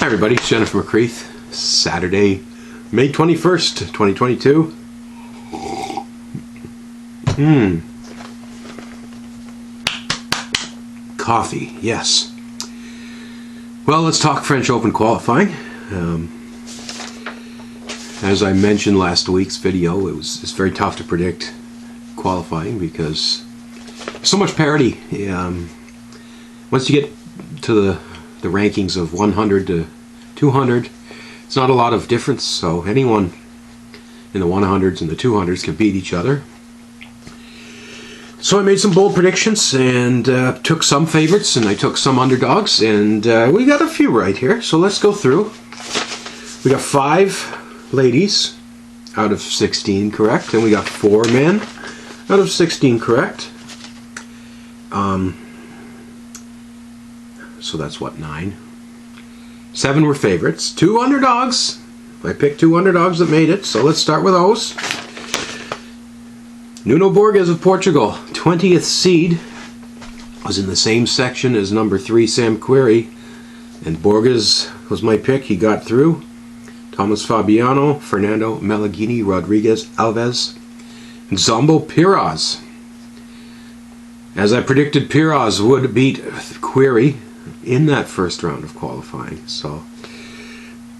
Hi everybody, it's Jenn from McCreath. Saturday, May 21st, 2022. Coffee, yes. Well, let's talk French Open qualifying. As I mentioned last week's video, it's very tough to predict qualifying because so much parity. Once you get to the rankings of 100 to 200, it's not a lot of difference, so anyone in the 100s and the 200s can beat each other. So I made some bold predictions and took some favorites and I took some underdogs, and we got a few right here, so let's go through. We got 5 ladies out of 16 correct, and we got 4 men out of 16 correct. So that's what, 9? 7 were favorites. 2 underdogs. I picked 2 underdogs that made it, so let's start with those. Nuno Borges of Portugal, 20th seed, was in the same section as number 3 Sam Querrey, and Borges was my pick. He got through. Thomas Fabiano, Fernando Meligini, Rodriguez Alves, and Zombo Piraz. As I predicted, Piraz would beat Querrey in that first round of qualifying. So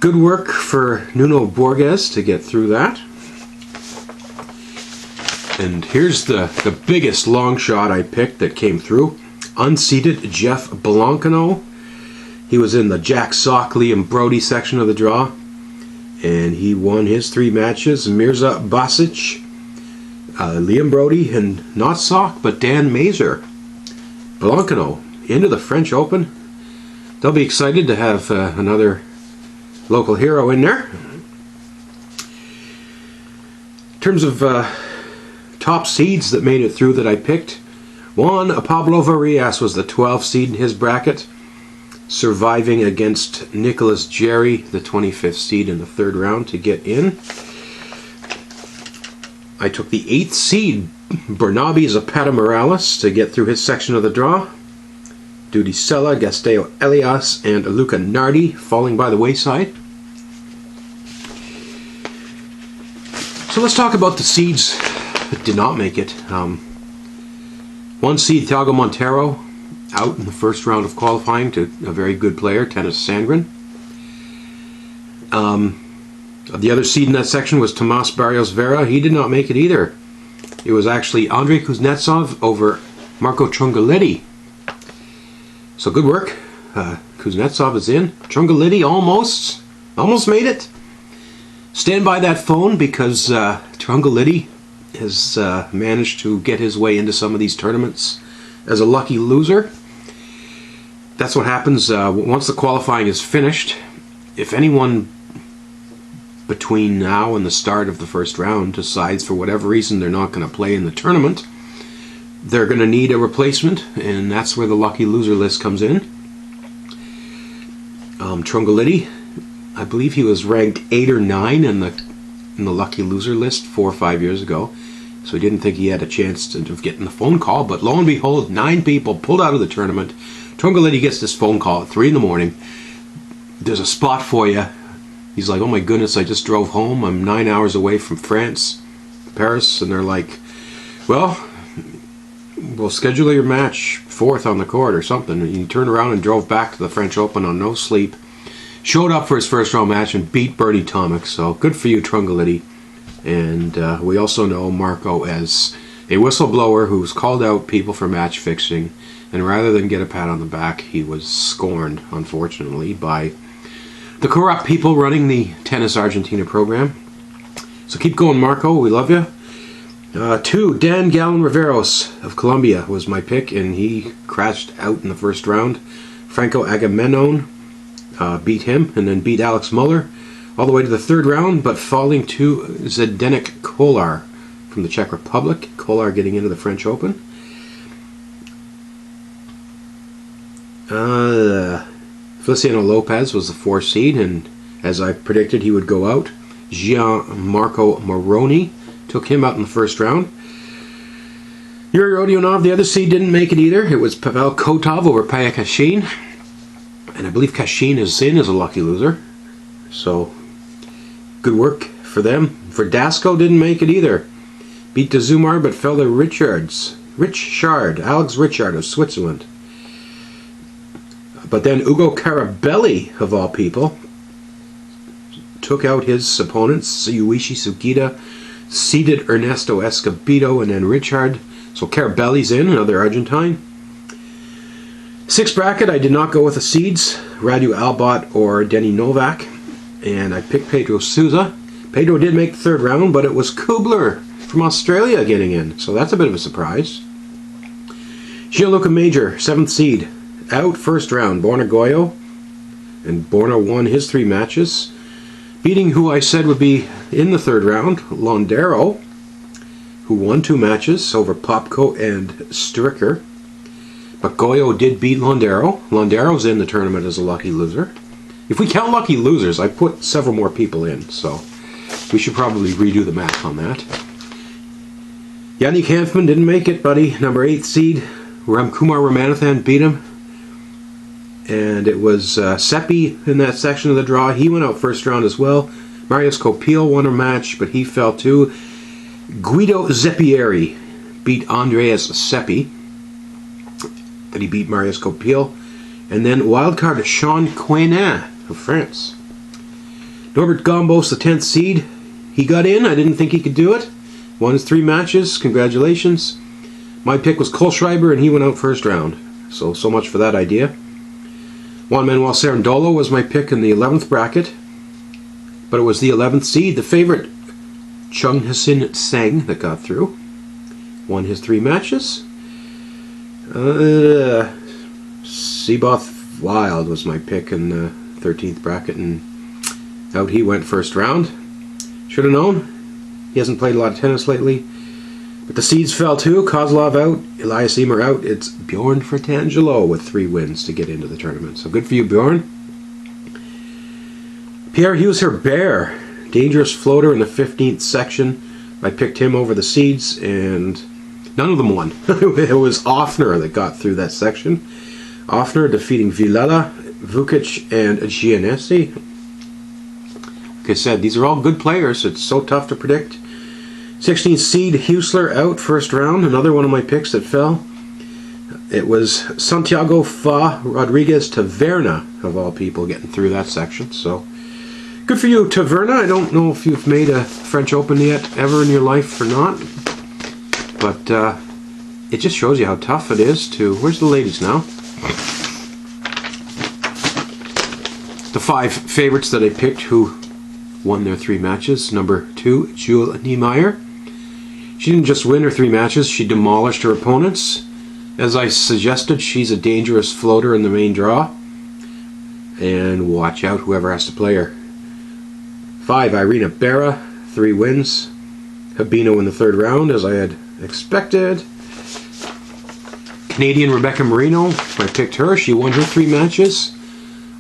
good work for Nuno Borges to get through that. And here's the biggest long shot I picked that came through. Unseeded Jeff Blancano. He was in the Jack Sock, Liam Brody section of the draw, and he won his 3 matches. Mirza Basic, Liam Brody, and not Sock, but Dan Mazer. Blancano into the French Open. They'll be excited to have another local hero in there. In terms of top seeds that made it through that I picked, Pablo Varillas was the 12th seed in his bracket, surviving against Nicholas Jerry, the 25th seed in the 3rd round, to get in. I took the 8th seed, Bernabe Zapata Morales, to get through his section of the draw. Dudy Sella, Gasteo Elias, and Luca Nardi falling by the wayside. So let's talk about the seeds that did not make it. 1 seed, Thiago Monteiro, out in the first round of qualifying to a very good player, Tennis Sangren. The other seed in that section was Tomas Barrios Vera. He did not make it either. It was actually Andrei Kuznetsov over Marco Trungelliti. So good work. Kuznetsov is in. Trungelliti almost made it. Stand by that phone because Trungelliti has managed to get his way into some of these tournaments as a lucky loser. That's what happens once the qualifying is finished. If anyone between now and the start of the first round decides for whatever reason they're not going to play in the tournament, they're going to need a replacement, and that's where the lucky loser list comes in. Trungelliti, I believe he was ranked 8 or 9 in the lucky loser list 4 or 5 years ago, so he didn't think he had a chance of getting the phone call, but lo and behold, 9 people pulled out of the tournament. Trungelliti gets this phone call at 3 in the morning. There's a spot for you. He's like, oh my goodness, I just drove home. I'm 9 hours away from France, Paris, and they're like, well, we'll schedule your match 4th on the court or something. And he turned around and drove back to the French Open on no sleep. Showed up for his first round match and beat Bernie Tomic. So good for you, Trungelliti. And we also know Marco as a whistleblower who's called out people for match fixing. And rather than get a pat on the back, he was scorned, unfortunately, by the corrupt people running the Tennis Argentina program. So keep going, Marco. We love you. 2, Dan Gallon Riveros of Colombia was my pick, and he crashed out in the first round. Franco Agamenon beat him, and then beat Alex Muller all the way to the 3rd round, but falling to Zdeněk Kolar from the Czech Republic. Kolar getting into the French Open. Feliciano Lopez was the 4th seed, and as I predicted he would go out. Gianmarco Moroni took him out in the first round. Yuri Rodionov, the other seed, didn't make it either. It was Pavel Kotov over Payakashin. And I believe Kashin is in as a lucky loser. So, good work for them. For Dasco, didn't make it either. Beat the Zumar, but fell to Alex Richard of Switzerland. But then Ugo Carabelli, of all people, took out his opponents. Yuichi Sugita seeded Ernesto Escobedo and then Richard. So Carabelli's in, another Argentine. Sixth bracket, I did not go with the seeds, Radu Albot or Denny Novak. And I picked Pedro Souza. Pedro did make the third round, but it was Kubler from Australia getting in. So that's a bit of a surprise. Gianluca Major, 7th seed, out first round. Borna Goyo. And Borna won his 3 matches, beating who I said would be in the third round, Londero, who won 2 matches over Popko and Stricker. But Goyo did beat Londero. Londero's in the tournament as a lucky loser. If we count lucky losers, I put several more people in, so we should probably redo the math on that. Yannick Hanfman didn't make it, buddy. Number 8 seed. Ramkumar Ramanathan beat him. And it was Seppi in that section of the draw. He went out first round as well. Marius Copil won a match, but he fell too. Guido Zeppieri beat Andreas Seppi. That he beat Marius Copil. And then wildcard Sean Quenin of France. Norbert Gombos, the 10th seed. He got in. I didn't think he could do it. Won his 3 matches. Congratulations. My pick was Kohlschreiber, and he went out first round. So much for that idea. Juan Manuel Cerundolo was my pick in the 11th bracket. But it was the 11th seed, the favorite, Chung Hasin Seng, that got through. Won his 3 matches. Seaboth Wild was my pick in the 13th bracket, and out he went first round. Should have known. He hasn't played a lot of tennis lately. But the seeds fell too. Kozlov out, Elias Emer out. It's Bjorn Fratangelo with 3 wins to get into the tournament. So good for you, Bjorn. Pierre Hughes Herbert, dangerous floater in the 15th section. I picked him over the seeds, and none of them won. It was Offner that got through that section. Offner defeating Villela, Vukic, and Giannessi. Like I said, these are all good players. It's so tough to predict. 16th seed Husler out first round. Another one of my picks that fell. It was Santiago Fa Rodriguez Taverna, of all people, getting through that section. So good for you, Taverna. I don't know if you've made a French Open yet, ever in your life or not. But it just shows you how tough it is to... Where's the ladies now? The 5 favorites that I picked who won their 3 matches. Number 2, Jules Niemeyer. She didn't just win her 3 matches, she demolished her opponents. As I suggested, she's a dangerous floater in the main draw. And watch out whoever has to play her. 5, Irina Berra, 3 wins. Habino in the 3rd round, as I had expected. Canadian Rebecca Marino, I picked her. She won her 3 matches.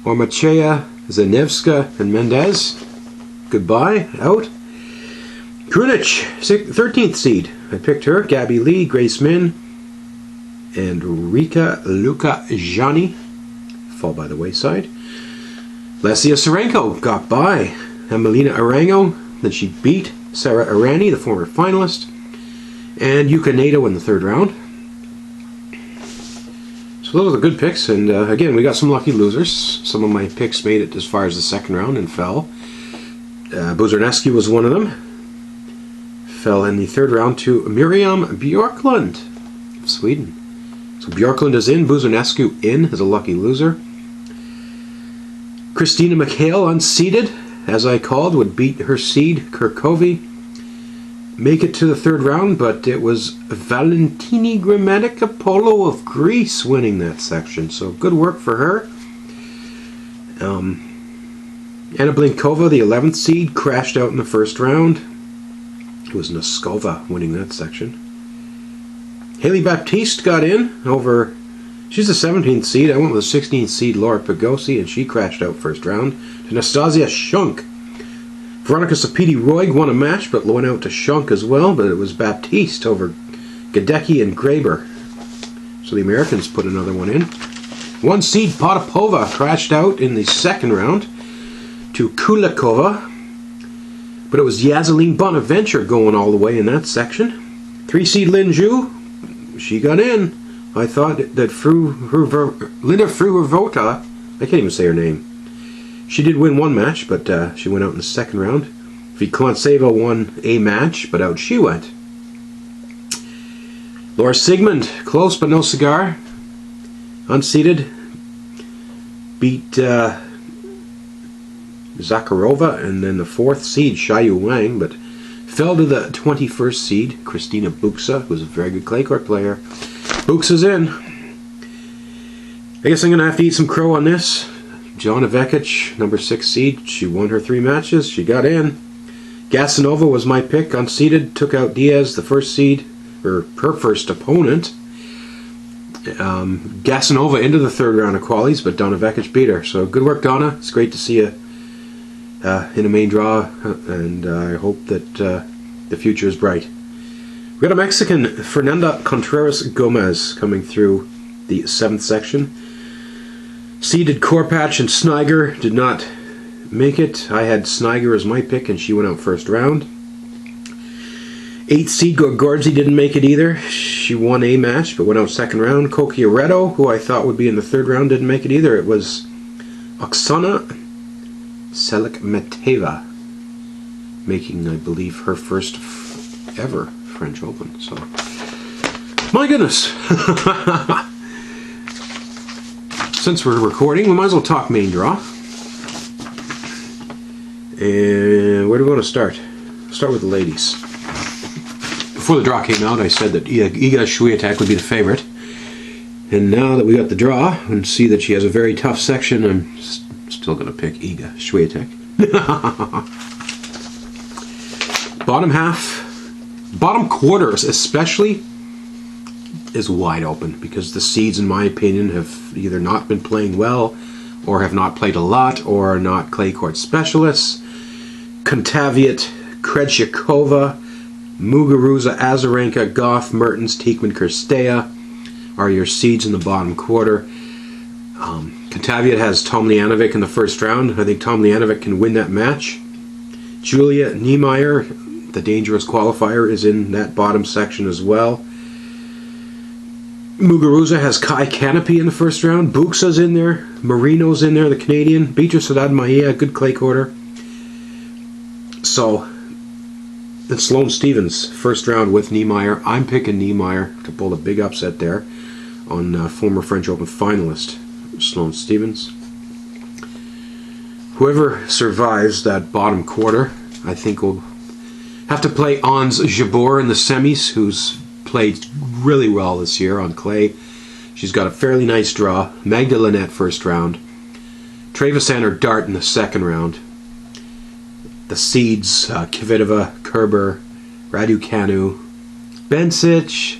Ormachea, Zanevska, and Mendez. Goodbye, out. Krunic, 13th seed. I picked her. Gabby Lee, Grace Min, and Rika Luka Jani fall by the wayside. Lesia Sarenko got by. Emelina Arango, then she beat Sarah Arani, the former finalist, and Yuka Nato in the 3rd round. So those are the good picks, and again, we got some lucky losers. Some of my picks made it as far as the 2nd round and fell. Buzarnescu was one of them. Fell in the 3rd round to Miriam Björklund of Sweden. So Björklund is in, Buzarnescu in as a lucky loser. Christina McHale, unseeded, as I called, would beat her seed, Kirkovi. Make it to the 3rd round, but it was Valentini Grammaticopoulos of Greece winning that section. So good work for her. Anna Blinkova, the 11th seed, crashed out in the 1st round. It was Noskova winning that section. Haley Baptiste got in over... She's the 17th seed. I went with the 16th seed, Laura Pagosi, and she crashed out 1st round to Nastasia Shunk. Veronica Sapiti-Roig won a match, but went out to Shunk as well, but it was Baptiste over Gadecki and Graber. So the Americans put another one in. 1 seed Potapova crashed out in the second round to Kulikova. But it was Yazeline Bonaventure going all the way in that section. 3 seed Lin Zhu, she got in. I thought that Linda Fruhvirtova, I can't even say her name. She did win 1 match, but she went out in the second round. Viklantseva won a match, but out she went. Laura Sigmund, close but no cigar. Unseeded. Beat Zakharova, and then the 4th seed, Xiaoyu Wang, but fell to the 21st seed, Kristina Buxa, who's a very good clay court player. Buxa's in. I guess I'm going to have to eat some crow on this. Jonna Vekic, number 6 seed, she won her 3 matches, she got in. Gasanova was my pick, unseeded, took out Diaz, the 1st seed, or her first opponent. Gasanova into the 3rd round of qualies, but Donna Vekic beat her. So good work, Donna. It's great to see you in a main draw, and I hope that the future is bright. We've got a Mexican, Fernanda Contreras Gomez, coming through the 7th section. Seeded Korpach and Sniger did not make it. I had Sniger as my pick, and she went out 1st round. 8th seed Gorgorzi didn't make it either. She won a match, but went out 2nd round. Kokiaretto, who I thought would be in the 3rd round, didn't make it either. It was Oksana Selikmeteva, making, I believe, her first ever French Open. So, my goodness. Since we're recording, we might as well talk main draw. And where do we want to start? Start with the ladies. Before the draw came out, I said that Iga Swiatek would be the favorite. And now that we got the draw and see that she has a very tough section, I'm still going to pick Iga Swiatek. Bottom half, bottom quarters especially, is wide open because the seeds, in my opinion, have either not been playing well or have not played a lot or are not clay court specialists. Kontaviet, Krejcikova, Muguruza, Azarenka, Goff, Mertens, Tieckmann, Kirstea are your seeds in the bottom quarter. Kontaviet has Tomljanovic in the 1st round. I think Tomljanovic can win that match. Julia Niemeyer, the dangerous qualifier, is in that bottom section as well. Muguruza has Kai Canopy in the 1st round. Buxa's in there. Marino's in there, the Canadian. Beatriz Haddad Maia, good clay quarter. So, it's Sloane Stevens, 1st round with Niemeyer. I'm picking Niemeyer to pull a big upset there on former French Open finalist Sloane Stevens. Whoever survives that bottom quarter, I think will have to play Ons Jabeur in the semis, who's played really well this year on clay. She's got a fairly nice draw. Magda Linette 1st round. Trevisan Dart in the 2nd round. The seeds, Kvitova, Kerber, Raducanu, Bencic,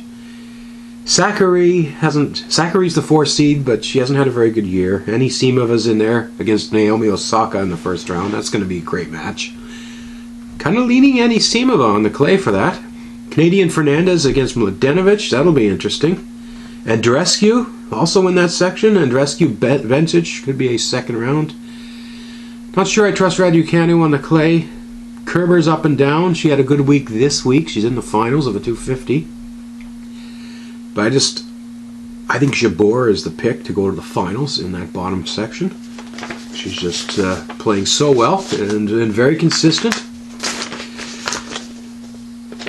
Sakkari's the 4th seed, but she hasn't had a very good year. Anisimovan's in there against Naomi Osaka in the 1st round. That's going to be a great match. Kind of leaning Anisimova on the clay for that. Canadian Fernandez against Mladenovic. That'll be interesting. Andreescu also in that section. Andreescu Bencic could be a 2nd round. Not sure I trust Raducanu on the clay. Kerber's up and down. She had a good week this week. She's in the finals of a 250. But I think Jabeur is the pick to go to the finals in that bottom section. She's just playing so well and very consistent.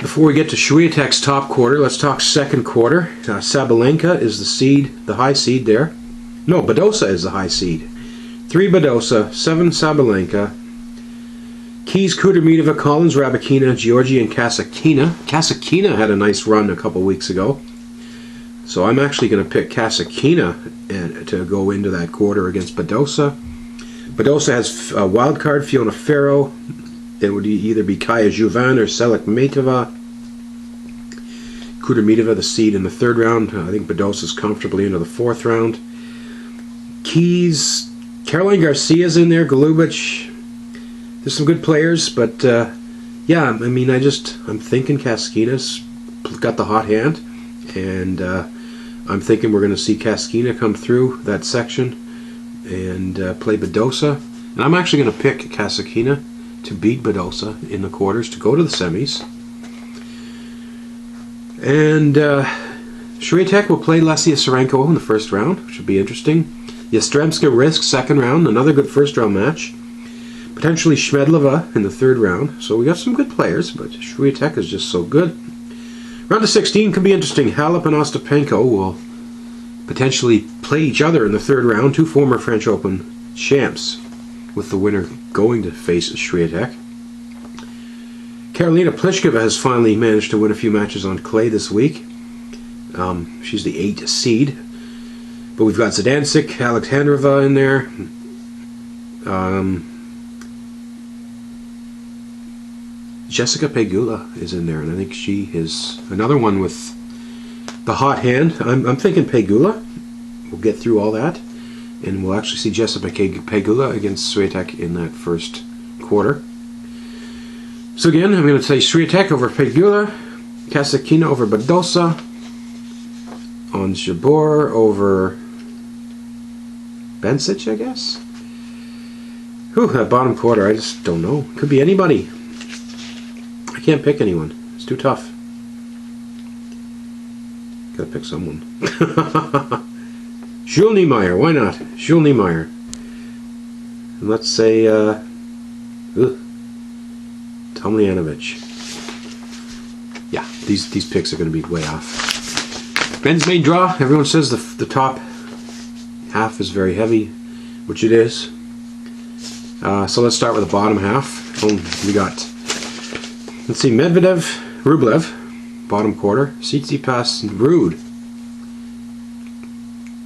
Before we get to Swiatek's top quarter, let's talk 2nd quarter. Sabalenka is the seed, the high seed there. No, Badosa is the high seed. 3 Badosa, 7 Sabalenka, Keys, Kudermetova, Collins, Rabakina, Georgi, and Kasakina. Kasakina had a nice run a couple weeks ago. So I'm actually going to pick Kasakina to go into that quarter against Badosa. Badosa has a wild card, Fiona Ferro. It would either be Kaya Juvan or Selikmetova. Kudermetova, the seed in the 3rd round. I think Badosa's comfortably into the 4th round. Keys, Caroline Garcia's in there, Golubic. There's some good players, but yeah, I mean, I'm thinking Kasakina's got the hot hand, and I'm thinking we're going to see Kaskina come through that section and play Badosa. And I'm actually going to pick Kaskina to beat Badosa in the quarters to go to the semis. And Swiatek will play Lesia Sarenko in the first round, which should be interesting. Yastremska risks second round, another good first round match. Potentially Shmedlova in the third round. So we got some good players, but Swiatek is just so good. Round of 16 can be interesting. Halep and Ostapenko will potentially play each other in the third round. Two former French Open champs, with the winner going to face Swiatek. Karolina Pliskova has finally managed to win a few matches on clay this week. She's the 8th seed. But we've got Zidansek, Alexandrova in there. Jessica Pegula is in there, and I think she is another one with the hot hand. I'm thinking Pegula will get through all that, and we'll actually see Jessica Pegula against Swiatek in that first quarter. So again, I'm going to say Swiatek over Pegula, Kasatkina over Badosa, on Jabeur over Bencic, I guess. Whew, that bottom quarter, I just don't know. Could be anybody. I can't pick anyone. It's too tough. Gotta pick someone. Jules Niemeyer, why not? Jules Niemeyer. And let's say Tomljanovic. Yeah, these picks are going to be way off. Ben's main draw. Everyone says the top half is very heavy, which it is. So let's start with the bottom half. We got, let's see, Medvedev, Rublev, bottom quarter, Tsitsipas, and Ruud.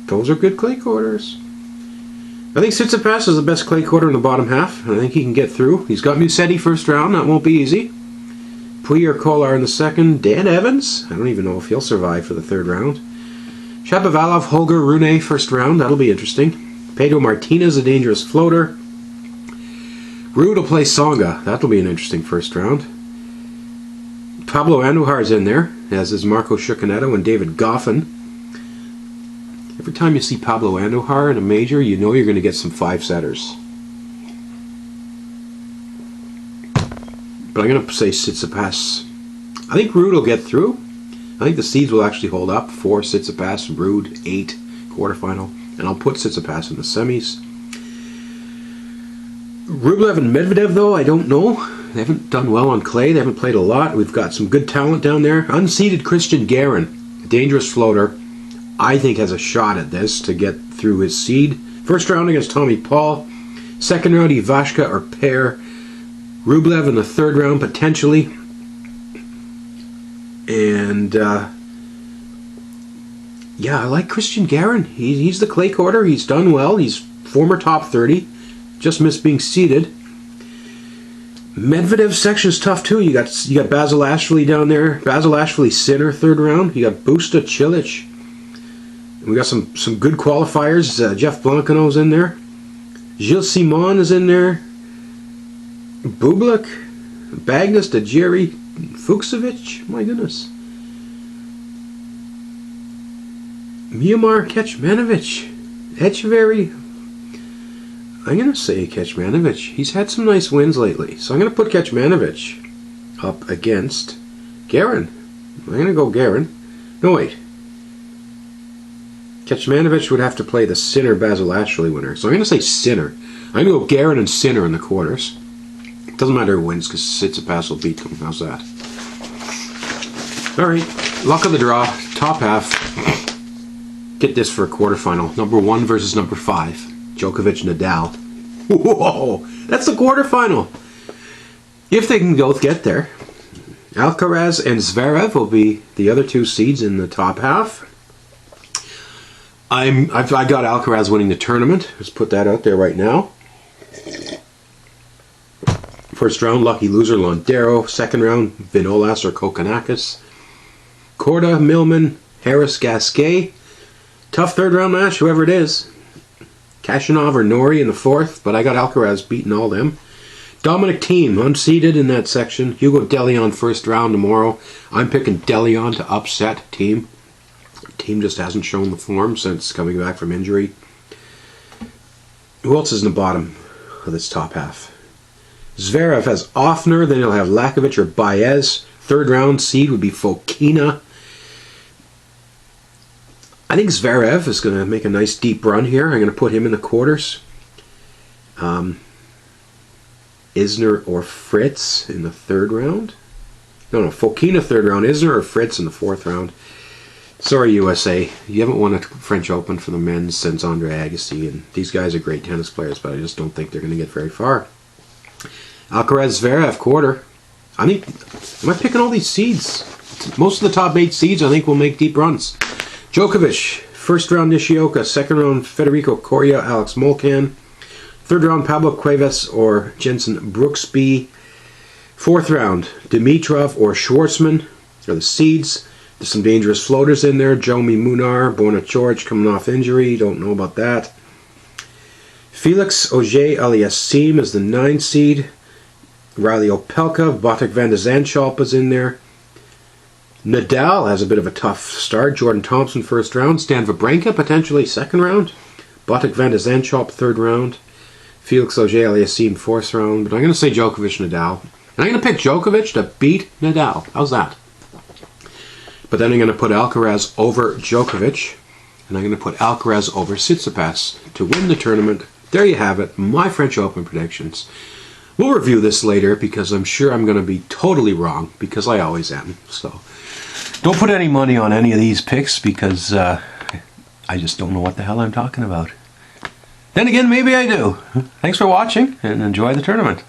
Those are good clay quarters. I think Tsitsipas is the best clay quarter in the bottom half. I think he can get through. He's got Musetti first round. That won't be easy. Puig or Kolar in the second. Dan Evans. I don't even know if he'll survive for the third round. Shapovalov, Holger, Rune first round. That'll be interesting. Pedro Martinez, a dangerous floater. Ruud will play Tsonga. That'll be an interesting first round. Pablo Andujar's in there, as is Marco Sciaccanetto and David Goffin. Every time you see Pablo Andujar in a major, you know you're going to get some five-setters. But I'm going to say Tsitsipas. I think Ruud will get through. I think the seeds will actually hold up. 4 Tsitsipas, Ruud, 8 quarterfinal. And I'll put Tsitsipas in the semis. Rublev and Medvedev, though, I don't know. They haven't done well on clay. They haven't played a lot. We've got some good talent down there. Unseeded Christian Garin, a dangerous floater. I think has a shot at this to get through his seed. First round against Tommy Paul. Second round, Ivashka or Pair. Rublev in the third round, potentially. And, yeah, I like Christian Garin. He's the clay quarter. He's done well. He's former top 30. Just missed being seeded. Medvedev's section's tough, too. You got Basil Ashley down there. Basil Ashley, Sinner, third round. You got Busta, Cilic. We got some good qualifiers. Jeff Blancano's in there. Gilles Simon is in there. Bublik, Bagnes, Tajiri, Fuchsovich. My goodness. Miomir Kecmanovic. Echeverry. I'm going to say Kecmanovic. He's had some nice wins lately. So I'm going to put Kecmanovic up against Garin. I'm going to go Garin. No, wait. Kecmanovic would have to play the Sinner Basil Ashley winner. So I'm going to say Sinner. I'm going to go Garin and Sinner in the quarters. Doesn't matter who wins because Tsitsipas will beat them. How's that? Alright. Luck of the draw. Top half. Get this for a quarterfinal. Number 1 versus number 5. Djokovic Nadal. Whoa! That's the quarterfinal. If they can both get there. Alcaraz and Zverev will be the other 2 seeds in the top half. I got Alcaraz winning the tournament. Let's put that out there right now. First round, lucky loser Londero. Second round, Vinolas or Kokkinakis. Korda, Millman, Harris, Gasquet. Tough third round match, whoever it is. Kashinov or Norrie in the fourth, but I got Alcaraz beating all them. Dominic Thiem, unseeded in that section. Hugo Deleon first round tomorrow. I'm picking Deleon to upset Thiem. Team just hasn't shown the form since coming back from injury. Who else is in the bottom of this top half? Zverev has Offner, then he'll have Lakovic or Baez. Third round seed would be Fokina. I think Zverev is going to make a nice deep run here. I'm going to put him in the quarters. Isner or Fritz in the third round. No, Fokina third round. Isner or Fritz in the fourth round. Sorry, USA. You haven't won a French Open for the men's since Andre Agassi, and these guys are great tennis players, but I just don't think they're going to get very far. Alcaraz Zverev quarter. I think, am I picking all these seeds? Most of the top 8 seeds I think will make deep runs. Djokovic, first round Nishioka, second round Federico Coria, Alex Molcan, third round Pablo Cuevas or Jensen Brooksby, fourth round Dimitrov or Schwartzman are the seeds. There's some dangerous floaters in there. Jomi Munar, Borna George coming off injury, don't know about that. Felix Auger-Aliassime is the 9 seed. Riley Opelka, Botic van de Zandschulp is in there. Nadal has a bit of a tough start. Jordan Thompson first round. Stan Wawrinka potentially second round. Botic van de Zandschulp third round. Felix Auger-Aliassime fourth round. But I'm going to say Djokovic Nadal. And I'm going to pick Djokovic to beat Nadal. How's that? But then I'm going to put Alcaraz over Djokovic. And I'm going to put Alcaraz over Tsitsipas to win the tournament. There you have it. My French Open predictions. We'll review this later because I'm sure I'm going to be totally wrong because I always am. So don't put any money on any of these picks because I just don't know what the hell I'm talking about. Then again, maybe I do. Thanks for watching and enjoy the tournament.